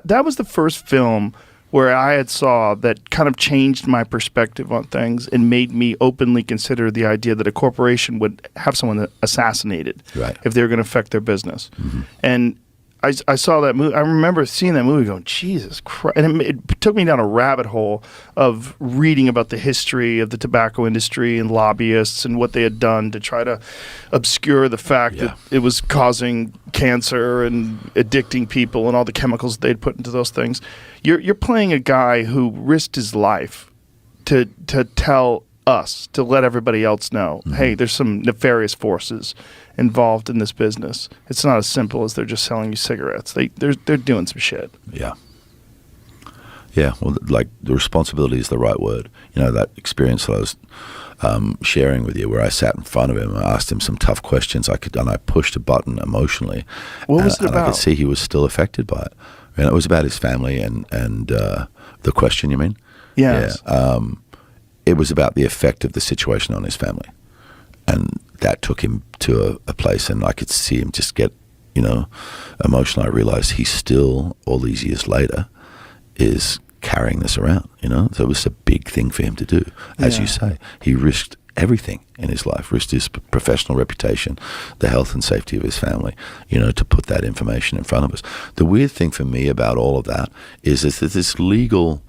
that was the first film where I had saw that kind of changed my perspective on things and made me openly consider the idea that a corporation would have someone assassinated if they were going to affect their business. And I saw that movie. I remember seeing that movie going, Jesus Christ. And it took me down a rabbit hole of reading about the history of the tobacco industry and lobbyists and what they had done to try to obscure the fact that it was causing cancer and addicting people and all the chemicals they'd put into those things. You're playing a guy who risked his life to tell us, to let everybody else know, hey, there's some nefarious forces involved in this business. It's not as simple as they're just selling you cigarettes. They're doing some shit. Yeah. Well, like, the responsibility is the right word. You know, that experience that I was sharing with you, where I sat in front of him, I asked him some tough questions. I pushed a button emotionally. What was it about? And I could see he was still affected by it. And it was about his family and the question, you mean? Yes. Yeah. It was about the effect of the situation on his family. And that took him to a place, and I could see him just get, emotional. I realized he still, all these years later, is carrying this around, So it was a big thing for him to do. As you say, he risked everything in his life, risked his professional reputation, the health and safety of his family, to put that information in front of us. The weird thing for me about all of that is that this legal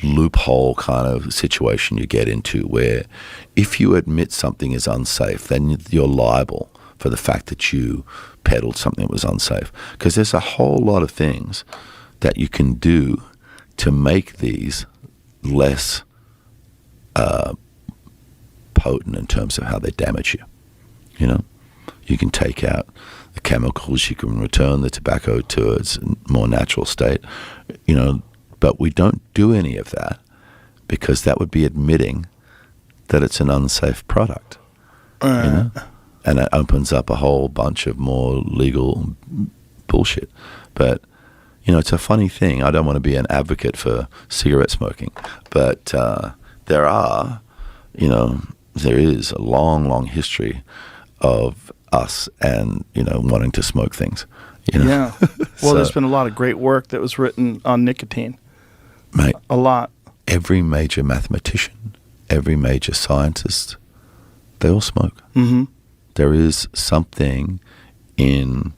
loophole kind of situation you get into, where if you admit something is unsafe, then you're liable for the fact that you peddled something that was unsafe. Because there's a whole lot of things that you can do to make these less potent in terms of how they damage you. You can take out the chemicals, you can return the tobacco to its more natural state, but we don't do any of that because that would be admitting that it's an unsafe product, and it opens up a whole bunch of more legal bullshit. But it's a funny thing. I don't want to be an advocate for cigarette smoking, but there is a long, long history of us and wanting to smoke things. Yeah. Well, there's been a lot of great work that was written on nicotine. Mate, a lot. Every major mathematician, every major scientist, they all smoke. Mm-hmm. There is something in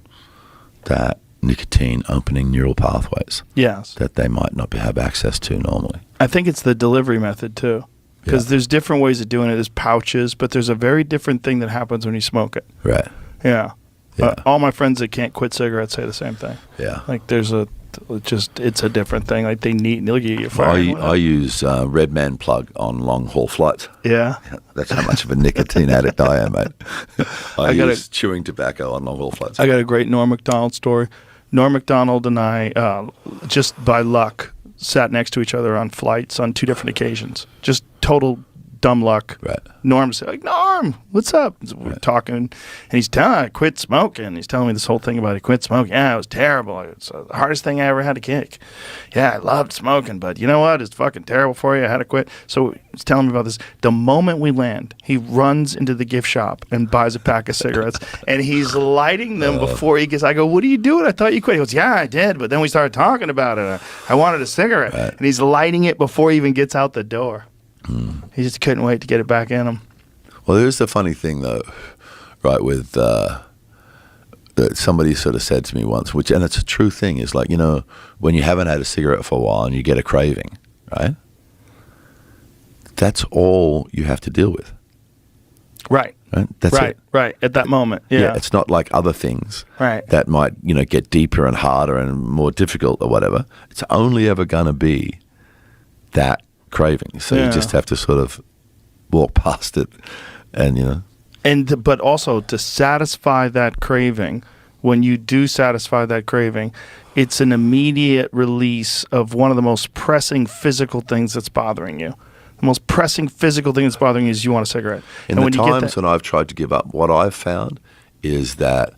that nicotine opening neural pathways that they might not have access to normally. I think it's the delivery method too, because there's different ways of doing it. There's pouches, but there's a very different thing that happens when you smoke it. Right. Yeah. All my friends that can't quit cigarettes say the same thing. Yeah. Like it's a different thing. Like they need, they'll get you fired. I use Red Man Plug on long haul flights. Yeah. That's how much of a nicotine addict I am, mate. I use chewing tobacco on long haul flights. I got a great Norm Macdonald story. Norm Macdonald and I, just by luck, sat next to each other on flights on 2 different occasions. Just total dumb luck. Right. Norm's like, Norm, what's up? So we're talking, and he's telling me I quit smoking. He's telling me this whole thing about he quit smoking. Yeah, it was terrible. It's the hardest thing I ever had to kick. Yeah, I loved smoking, but you know what? It's fucking terrible for you. I had to quit. So he's telling me about this. The moment we land, he runs into the gift shop and buys a pack of cigarettes, and he's lighting them before he gets. I go, what are you doing? I thought you quit. He goes, yeah, I did, but then we started talking about it. I wanted a cigarette, and he's lighting it before he even gets out the door. He just couldn't wait to get it back in him. Well, there's the funny thing, though, right, with that somebody sort of said to me once, and it's a true thing, is like, when you haven't had a cigarette for a while and you get a craving, right? That's all you have to deal with. Right. That's it. Right. At that moment. Yeah. It's not like other things right. that might, get deeper and harder and more difficult or whatever. It's only ever going to be that craving, so you just have to sort of walk past it, and but also to satisfy that craving, when you do satisfy that craving, it's an immediate release of one of the most pressing physical things that's bothering you. The most pressing physical thing that's bothering you is you want a cigarette. And the times when I've tried to give up, what I've found is that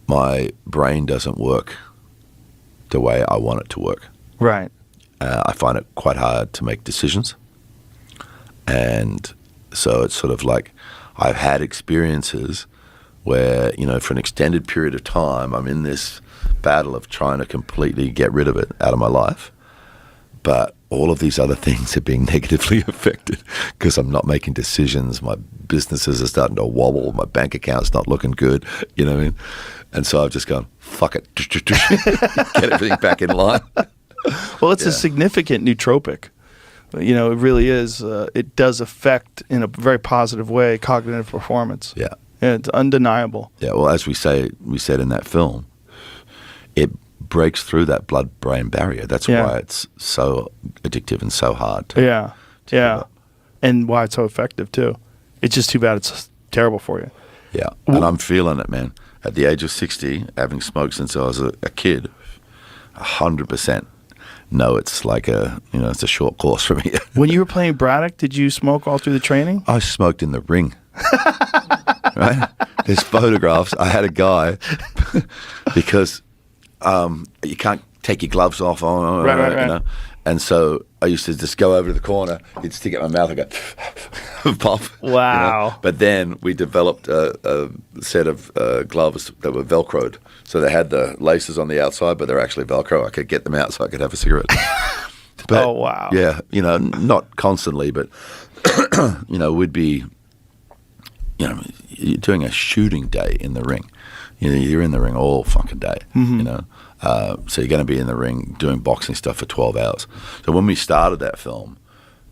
my brain doesn't work the way I want it to work. Right. I find it quite hard to make decisions. And so it's sort of like I've had experiences where, you know, for an extended period of time, I'm in this battle of trying to completely get rid of it out of my life. But all of these other things are being negatively affected because I'm not making decisions. My businesses are starting to wobble. My bank account's not looking good. You know what I mean? And so I've just gone, fuck it. Get everything back in line. Well, it's a significant nootropic. You know, it really is. It does affect, in a very positive way, cognitive performance. Yeah. Yeah, it's undeniable. Yeah, well, as we said in that film, it breaks through that blood-brain barrier. That's why it's so addictive and so hard to yeah. And why it's so effective, too. It's just too bad it's terrible for you. Yeah, and I'm feeling it, man. At the age of 60, having smoked since I was a kid, 100%. No, it's like it's a short course for me. When you were playing Braddock, did you smoke all through the training? I smoked in the ring. Right? There's photographs. I had a guy because you can't take your gloves off on, right. You know? And so I used to just go over to the corner, he'd stick it in my mouth, and go, pop. Wow. You know? But then we developed a set of gloves that were Velcroed. So they had the laces on the outside, but they're actually Velcro. I could get them out so I could have a cigarette. But, oh, wow. Yeah, you know, not constantly, but, you know, we'd be, you know, you're doing a shooting day in the ring. You know, you're in the ring all fucking day, you know. So you're going to be in the ring doing boxing stuff for 12 hours. So when we started that film,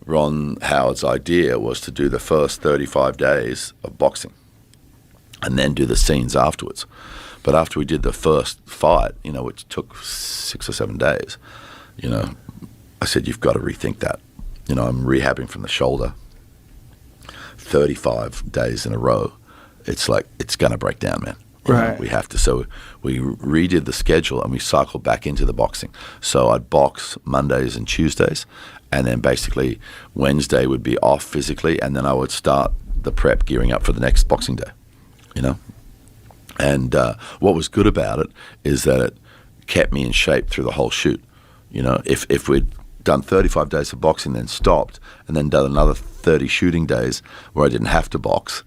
Ron Howard's idea was to do the first 35 days of boxing and then do the scenes afterwards. But after we did the first fight, you know, which took 6 or 7 days, you know, I said, you've got to rethink that. You know, I'm rehabbing from the shoulder 35 days in a row. It's like, it's going to break down, man. Right. We have to. So we redid the schedule and we cycled back into the boxing. So I'd box Mondays and Tuesdays, and then basically Wednesday would be off physically, and then I would start the prep gearing up for the next boxing day, you know. And what was good about it is that it kept me in shape through the whole shoot. You know, if we'd done 35 days of boxing, then stopped, and then done another 30 shooting days where I didn't have to box,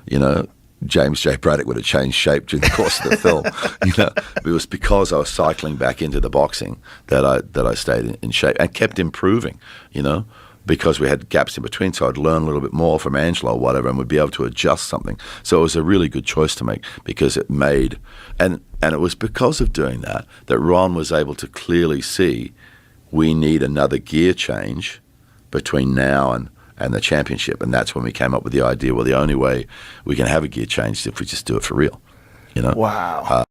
you know, James J. Braddock would have changed shape during the course of the film. You know, it was because I was cycling back into the boxing that I stayed in shape and kept improving, you know, because we had gaps in between. So I'd learn a little bit more from Angela or whatever and would be able to adjust something. So it was a really good choice to make because it made, and it was because of doing that Ron was able to clearly see we need another gear change between now and the championship. And that's when we came up with the idea, well, the only way we can have a gear change is if we just do it for real, you know? Wow.